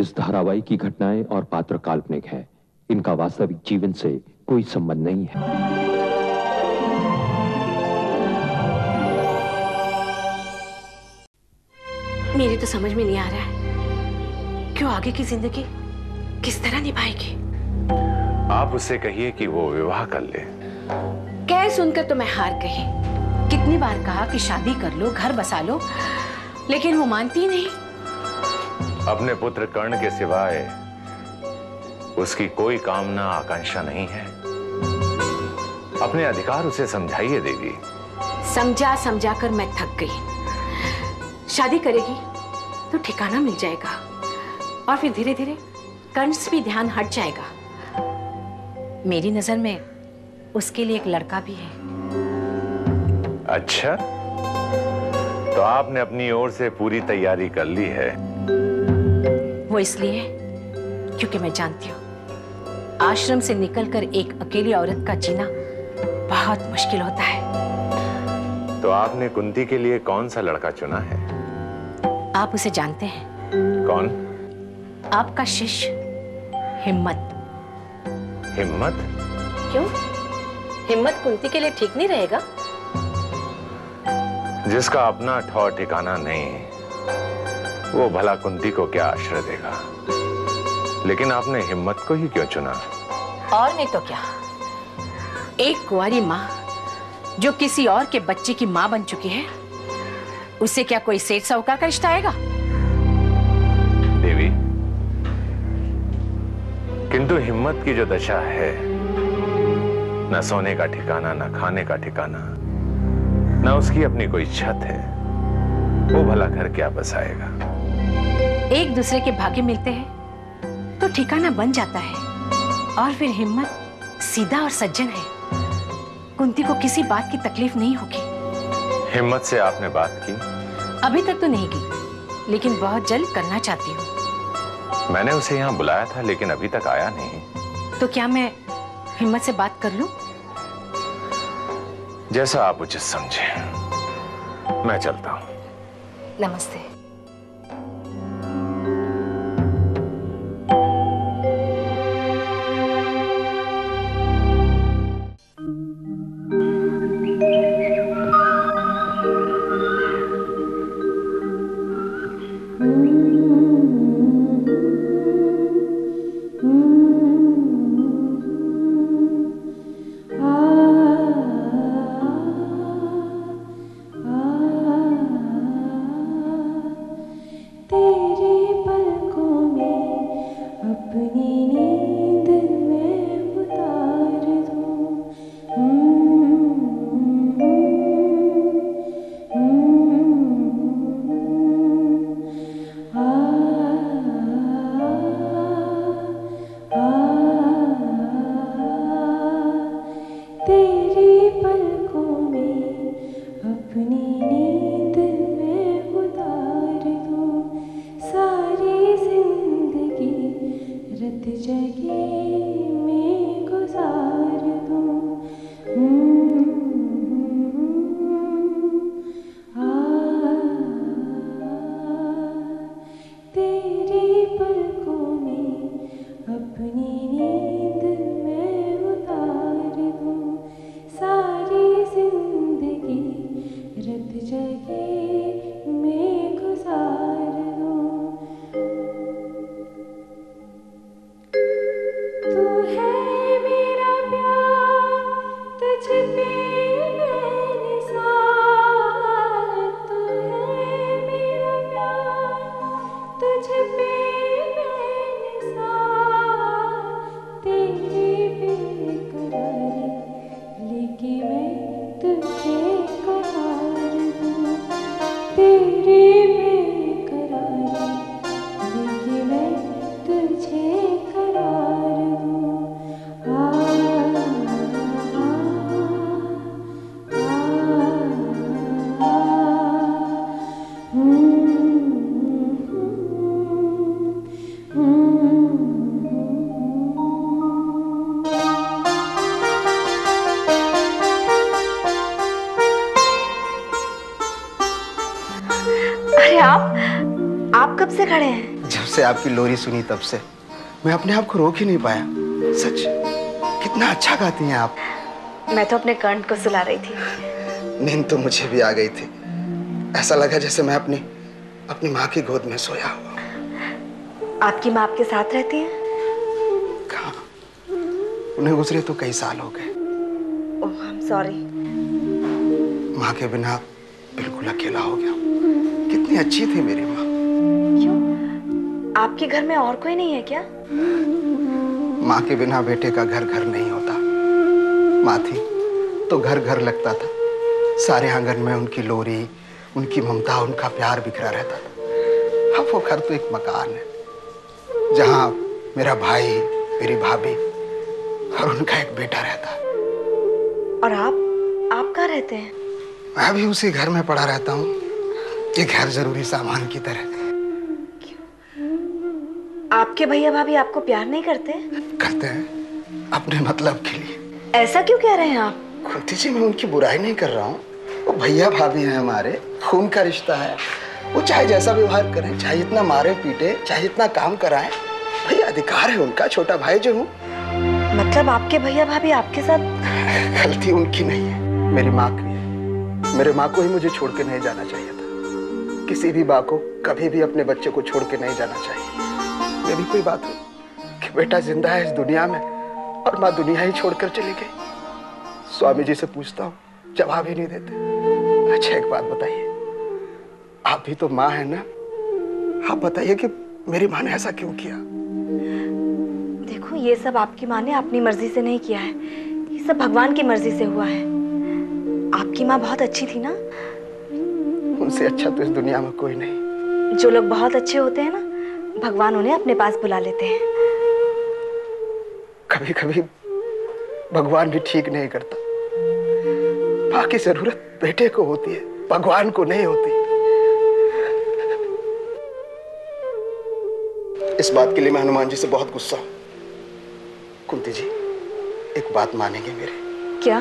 इस धारावाहिक की घटनाएं और पात्र काल्पनिक हैं। इनका वास्तविक जीवन से कोई संबंध नहीं है। मेरी तो समझ में नहीं आ रहा है क्यों आगे की जिंदगी किस तरह निभाएगी। आप उससे कहिए कि वो विवाह कर ले। कह सुनकर तो मैं हार गई। कितनी बार कहा कि शादी कर लो, घर बसा लो, लेकिन वो मानती नहीं। अपने पुत्र कर्ण के सिवाय उसकी कोई कामना आकांक्षा नहीं है। अपने अधिकार उसे समझाइए देवी। समझा समझा कर मैं थक गई। शादी करेगी तो ठिकाना मिल जाएगा और फिर धीरे धीरे कर्ण से भी ध्यान हट जाएगा। मेरी नजर में उसके लिए एक लड़का भी है। अच्छा, तो आपने अपनी ओर से पूरी तैयारी कर ली है? वो इसलिए क्योंकि मैं जानती हूँ आश्रम से निकलकर एक अकेली औरत का जीना बहुत मुश्किल होता है। तो आपने कुंती के लिए कौन सा लड़का चुना है? आप उसे जानते हैं? कौन? आपका शिष्य हिम्मत। हिम्मत? क्यों? हिम्मत कुंती के लिए ठीक नहीं रहेगा? जिसका अपना ठौर ठिकाना नहीं, वो भला कुंती को क्या आश्रय देगा? लेकिन आपने हिम्मत को ही क्यों चुना? और नहीं तो क्या, एक कुंवारी माँ जो किसी और के बच्चे की माँ बन चुकी है, उससे क्या कोई सेठ साहूकार का रिश्ता आएगा? देवी, किंतु हिम्मत की जो दशा है, न सोने का ठिकाना, न खाने का ठिकाना, न उसकी अपनी कोई छत है, वो भला घर क्या बसाएगा? एक दूसरे के भाग्य मिलते हैं तो ठिकाना बन जाता है। और फिर हिम्मत सीधा और सज्जन है, कुंती को किसी बात की तकलीफ नहीं होगी। हिम्मत से आपने बात की? अभी तक तो नहीं की, लेकिन बहुत जल्द करना चाहती हूँ। मैंने उसे यहाँ बुलाया था, लेकिन अभी तक आया नहीं। तो क्या मैं हिम्मत से बात कर लूं? जैसा आप उचित समझे। मैं चलता हूँ। नमस्ते। से आपकी लोरी सुनी तब से मैं अपने आप को रोक ही नहीं पाया। सच, कितना अच्छा गाती हैं आप। मैं तो अपने कर्ण को सुला रही थी। नींद तो मुझे भी आ गई थी। ऐसा लगा जैसे मैं अपनी माँ की गोद में सोया हुआ। आपकी माँ आपके साथ रहती है? कहाँ, उन्हें गुजरे तो कई साल हो गए। ओह, आई एम सॉरी। माँ के बिना बिल्कुल अकेला हो गया। कितनी अच्छी थी मेरी माँ। क्यों, आपके घर में और कोई नहीं है क्या? माँ के बिना बेटे का घर घर नहीं होता। माँ थी तो घर घर लगता था। सारे आंगन में उनकी लोरी, उनकी ममता, उनका प्यार बिखरा रहता था। अब वो घर तो एक मकान है जहाँ मेरा भाई, मेरी भाभी और उनका एक बेटा रहता है। और आप कहाँ रहते हैं? मैं भी उसी घर में पड़ा रहता हूँ, एक गैर जरूरी सामान की तरह। आपके भैया भाभी आपको प्यार नहीं करते? करते हैं, अपने मतलब के लिए। ऐसा क्यों कह रहे हैं आप? कुंती जी, मैं उनकी बुराई नहीं कर रहा हूँ। वो भैया भाभी हैं हमारे, खून का रिश्ता है। वो चाहे जैसा व्यवहार करें, चाहे जितना मारे पीटे, चाहे जितना काम कराएं, भैया अधिकार है उनका। छोटा भाई जो हूँ। मतलब आपके भैया भाभी आपके साथ? गलती उनकी नहीं है, मेरी माँ की है। मेरे माँ को ही मुझे छोड़ के नहीं जाना चाहिए था। किसी भी माँ को कभी भी अपने बच्चे को छोड़ के नहीं जाना चाहिए। ये भी कोई बात हो कि बेटा जिंदा है इस दुनिया में और माँ दुनिया ही छोड़कर चली गई। स्वामी जी से पूछता हूँ, जवाब ही नहीं देते। अच्छा, एक बात बताइए, आप भी तो माँ है ना? आप बताइए कि मेरी माँ ने ऐसा क्यों किया? देखो, ये सब आपकी माँ ने अपनी मर्जी से नहीं किया है। ये सब भगवान की मर्जी से हुआ है। आपकी माँ बहुत अच्छी थी ना? उनसे अच्छा तो इस दुनिया में कोई नहीं। जो लोग बहुत अच्छे होते हैं ना, भगवान उन्हें अपने पास बुला लेते हैं। कभी कभी भगवान भी ठीक नहीं करता। माँ की जरूरत बेटे को होती है, भगवान को नहीं होती। इस बात के लिए मैं हनुमान जी से बहुत गुस्सा हूं। कुंती जी, एक बात मानेंगे मेरे? क्या?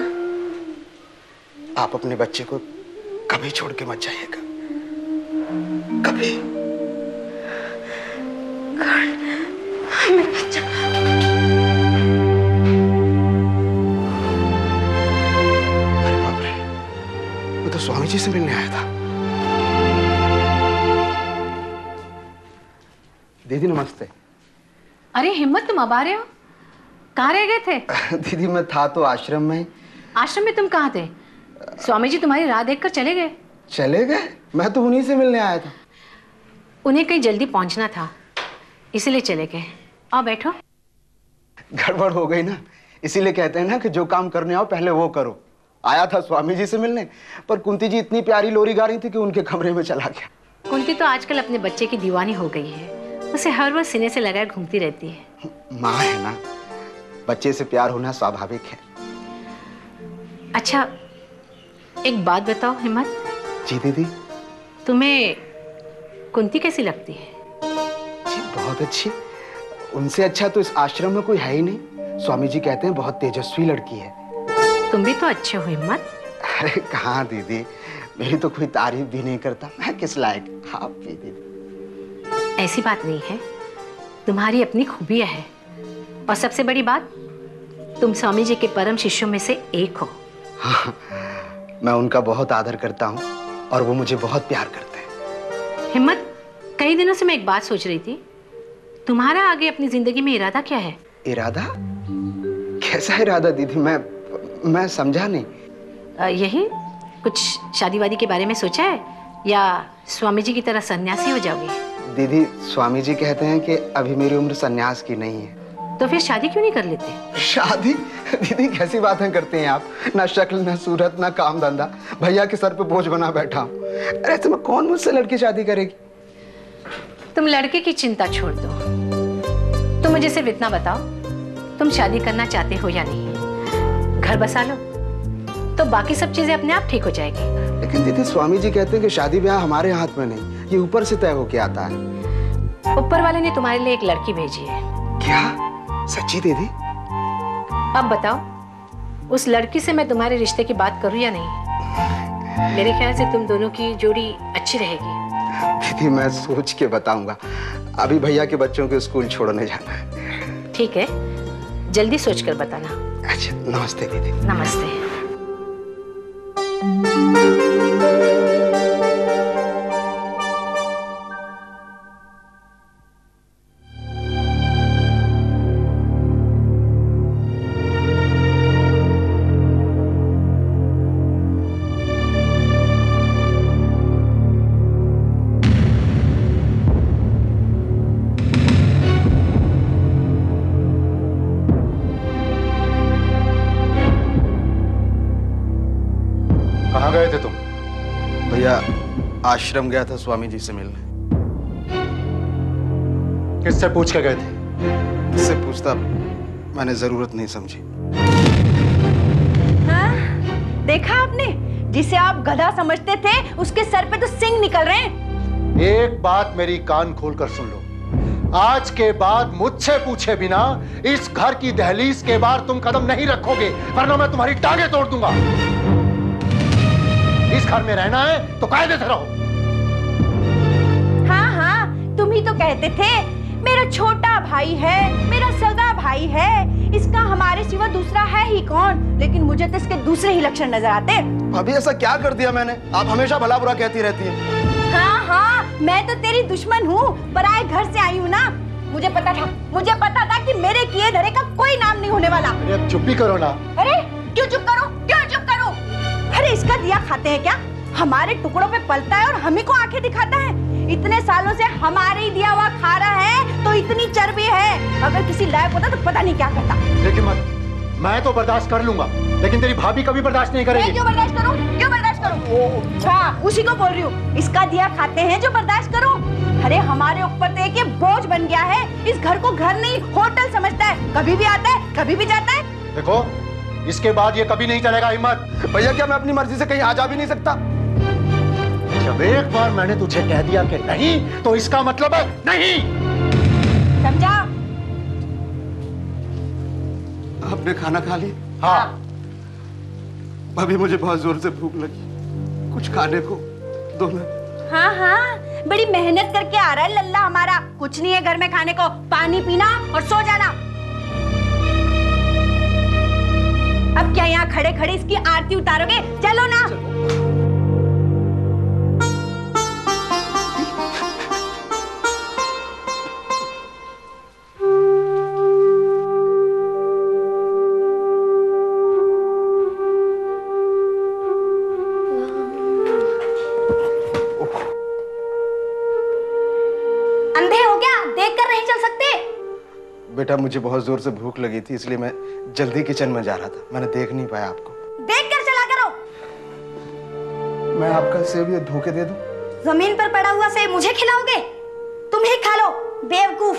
आप अपने बच्चे को कभी छोड़ के मत जाइएगा, कभी। मेरा बच्चा। अरे बाप रे, मैं तो स्वामी जी से मिलने आया था। दीदी नमस्ते। अरे हिम्मत, तुम अब आ रहे हो? कहाँ रह गए थे? दीदी मैं था तो आश्रम में। आश्रम में तुम कहाँ थे? स्वामी जी तुम्हारी राह देखकर चले गए। चले गए? मैं तो उन्हीं से मिलने आया था। उन्हें कहीं जल्दी पहुंचना था, इसीलिए चले गए। आओ बैठो। गड़बड़ हो गई ना, इसीलिए कहते हैं ना कि जो काम करने आओ पहले वो करो। आया था स्वामी जी से मिलने, पर कुंती जी इतनी प्यारी लोरी गा रही थी कि उनके कमरे में चला गया। कुंती तो आजकल अपने बच्चे की दीवानी हो गई है। उसे हर वक्त सीने से लगाए घूमती रहती है। माँ है ना, बच्चे से प्यार होना स्वाभाविक है। अच्छा, एक बात बताओ हिम्मत। जी दीदी। तुम्हें कुंती कैसी लगती है? जी बहुत अच्छी। उनसे अच्छा तो इस आश्रम में कोई है ही नहीं। स्वामी जी कहते हैं बहुत तेजस्वी लड़की है। तुम भी तो अच्छे हो हिम्मत। अरे कहाँ दीदी, मेरी तो कोई तारीफ भी नहीं करता। मैं किस लायक? आप भी दीदी। ऐसी बात नहीं है, तुम्हारी अपनी खूबियां है। और सबसे बड़ी बात, तुम स्वामी जी के परम शिष्यों में से एक हो। हाँ, मैं उनका बहुत आदर करता हूँ और वो मुझे बहुत प्यार करते हैं। हिम्मत, कई दिनों से मैं एक बात सोच रही थी। तुम्हारा आगे अपनी जिंदगी में इरादा क्या है? इरादा? कैसा इरादा दीदी? मैं समझा नहीं। यही कुछ शादी वादी के बारे में सोचा है, या स्वामी जी की तरह सन्यासी हो जाओगे? दीदी स्वामी जी कहते हैं कि अभी मेरी उम्र सन्यास की नहीं है। तो फिर शादी क्यों नहीं कर लेते? शादी? दीदी कैसी बातें करते हैं आप? ना शक्ल, ना सूरत, ना काम धंधा। भैया के सर पे बोझ बना बैठा हूँ। अरे तुम्हें कौन मुझसे लड़की शादी करेगी? तुम लड़के की चिंता छोड़ दो। तुम मुझे सिर्फ इतना बताओ, तुम शादी करना चाहते हो या नहीं? घर बसा लो तो बाकी सब चीजें अपने आप ठीक हो जाएगी। लेकिन दीदी स्वामी जी कहते हैं कि शादी ब्याह हमारे हाथ में नहीं, ये ऊपर से तय होके आता है। ऊपर वाले ने तुम्हारे लिए एक लड़की भेजी है। क्या? सच्ची दीदी? अब बताओ, उस लड़की से मैं तुम्हारे रिश्ते की बात करूं या नहीं? मेरे ख्याल से तुम दोनों की जोड़ी अच्छी रहेगी। दीदी मैं सोच के बताऊंगा। अभी भैया के बच्चों को स्कूल छोड़ने जाना है। ठीक है, जल्दी सोचकर बताना। अच्छा, नमस्ते दीदी। नमस्ते। कहाँ गए थे तुम? भैया आश्रम गया था स्वामी जी से मिलने। किससे पूछ के गए थे? इससे पूछता मैंने जरूरत नहीं समझी। हाँ? देखा आपने, जिसे आप गधा समझते थे उसके सर पे तो सिंग निकल रहे हैं। एक बात मेरी कान खोलकर सुन लो, आज के बाद मुझसे पूछे बिना इस घर की दहलीज के बाहर तुम कदम नहीं रखोगे, वरना मैं तुम्हारी टांगे तोड़ दूंगा। इस घर में रहना है तो कायदे से रहो। हाँ हाँ, तुम ही तो कहते थे मेरा छोटा भाई है, मेरा सगा भाई है, इसका हमारे सिवा दूसरा है ही कौन। लेकिन मुझे तो इसके दूसरे ही लक्षण नजर आते। अभी ऐसा क्या कर दिया मैंने? आप हमेशा भला बुरा कहती रहती हैं। हाँ हाँ, मैं तो तेरी दुश्मन हूँ, पराए घर से आई हूँ ना। मुझे पता था कि मेरे किए धरे का कोई नाम नहीं होने वाला। अरे अब चुप ही करो ना। अरे क्यों चुप करो, क्यों चुप करो? अरे इसका दिया खाते हैं क्या? हमारे टुकड़ों पे पलता है और हम ही को आंखें दिखाता है। इतने सालों से हमारे ही दिया हुआ खा रहा है तो इतनी चर्बी है। अगर किसी लायक होता तो पता नहीं क्या करता। लेकिन मैं तो बर्दाश्त कर लूंगा, लेकिन तेरी भाभी कभी बर्दाश्त नहीं करेगी। मैं क्यों बर्दाश्त करूं? क्यों बर्दाश्त करूं? हाँ, उसी को बोल रही हूँ। इसका दिया खाते हैं जो बर्दाश्त करूं। अरे हमारे ऊपर तो एक ये बोझ बन गया है। इस घर को घर नहीं होटल समझता है। कभी भी आता है, कभी भी जाता है। देखो, इसके बाद ये कभी नहीं चलेगा हिम्मत। भैया क्या मैं अपनी मर्जी से कहीं आ जा भी नहीं सकता? जब एक बार मैंने तुझे कह दिया कि नहीं, तो इसका मतलब है नहीं। समझा? आपने खाना खा लिया? हाँ। अभी मुझे बहुत जोर से भूख लगी, कुछ खाने को दो ना। हाँ हाँ, बड़ी मेहनत करके आ रहा है लल्ला हमारा। कुछ नहीं है घर में खाने को, पानी पीना और सो जाना। अब क्या यहाँ खड़े खड़े इसकी आरती उतारोगे? चलो ना। अंधे हो क्या? देख कर नहीं चल सकते? बेटा मुझे बहुत जोर से भूख लगी थी, इसलिए मैं जल्दी किचन में जा रहा था। मैंने देख नहीं पाया आपको। देख कर चला करो। मैं आपका सेब ये धोखे दे दूं? जमीन पर पड़ा हुआ सेब मुझे खिलाओगे? तुम ही खा लो, बेवकूफ।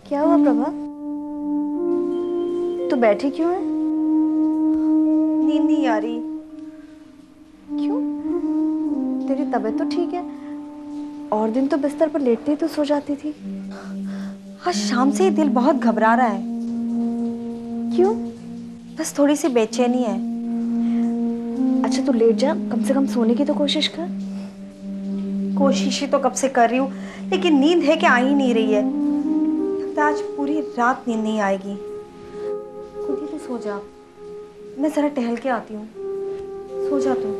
क्या हुआ प्रभा? तू बैठी क्यों है? नींद नहीं आ रही। क्यों? तेरी तबीयत तो ठीक है। और दिन तो बिस्तर पर लेटते ही तो सो जाती थी। आज शाम से ही दिल बहुत घबरा रहा है। क्यों? बस थोड़ी सी बेचैनी है। अच्छा तू लेट जा, कम से कम सोने की तो कोशिश कर। कोशिश ही तो कब से कर रही हूँ, लेकिन नींद है कि आ ही नहीं रही है। आज पूरी रात नींद नहीं आएगी। खुद ही तो सो जा, मैं जरा टहल के आती हूँ। सो जा तू।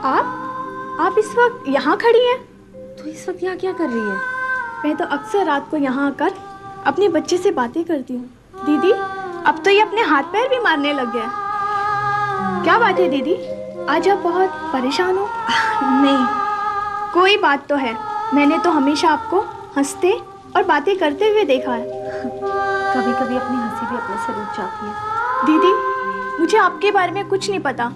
आप इस वक्त यहाँ खड़ी हैं? तो इस वक्त यहाँ क्या कर रही है? मैं तो अक्सर रात को यहाँ आकर अपने बच्चे से बातें करती हूँ। दीदी, अब तो ये अपने हाथ पैर भी मारने लग गया। क्या बात है दीदी, आज आप बहुत परेशान हो? नहीं, कोई बात तो है। मैंने तो हमेशा आपको हंसते और बातें करते हुए देखा है। कभी कभी अपनी हंसी भी अपने से रुक जाती है। दीदी, मुझे आपके बारे में कुछ नहीं पता।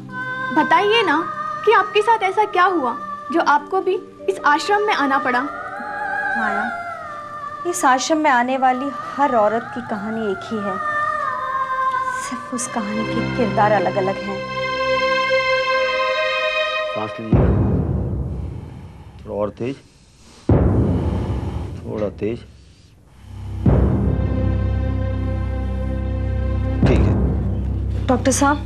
बताइए ना कि आपके साथ ऐसा क्या हुआ जो आपको भी इस आश्रम में आना पड़ा? माया, इस आश्रम में आने वाली हर औरत की कहानी एक ही है, सिर्फ उस कहानी के किरदार अलग अलग हैं। सांस लीजिएगा, थोड़ा और तेज, थोड़ा तेज। ठीक है। डॉक्टर साहब,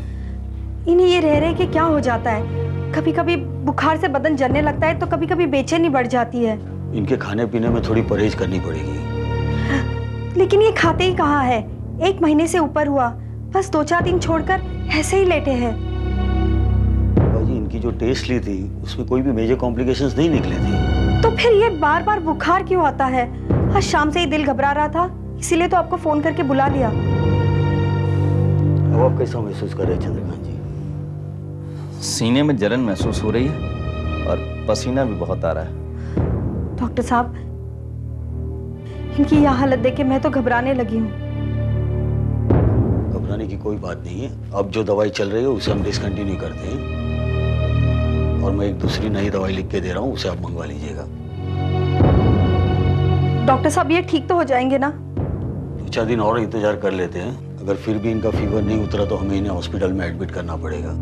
इन्हें ये रह रहे कि क्या हो जाता है? कभी कभी बुखार से बदन जलने लगता है तो कभी कभी बेचैनी बढ़ जाती है। इनके खाने पीने में थोड़ी परहेज करनी पड़ेगी। लेकिन ये खाते ही कहाँ है? 1 महीने से ऊपर हुआ, बस 2-4 दिन छोड़कर ऐसे ही लेटे हैं। बाजी, इनकी जो टेस्ट ली थी उसमें कोई भी मेजर कॉम्प्लिकेशंस नहीं निकले थे। तो फिर ये बार बार बुखार क्यों आता है? आज शाम से ही दिल घबरा रहा था, इसीलिए तो आपको फोन करके बुला लिया। अब आप कैसा महसूस कर रहे हैं चंद्रकांत जी? सीने में जलन महसूस हो रही है और पसीना भी बहुत आ रहा है। डॉक्टर साहब, इनकी यह हालत देख के मैं तो घबराने लगी हूँ। घबराने की कोई बात नहीं है। अब जो दवाई चल रही है उसे हम डिसकंटिन्यू करते हैं और मैं एक दूसरी नई दवाई लिख के दे रहा हूँ, उसे आप मंगवा लीजिएगा। डॉक्टर साहब, ये ठीक तो हो जाएंगे ना? 2-4 दिन और इंतजार कर लेते हैं। अगर फिर भी इनका फीवर नहीं उतरा तो हमें इन्हें हॉस्पिटल में एडमिट करना पड़ेगा।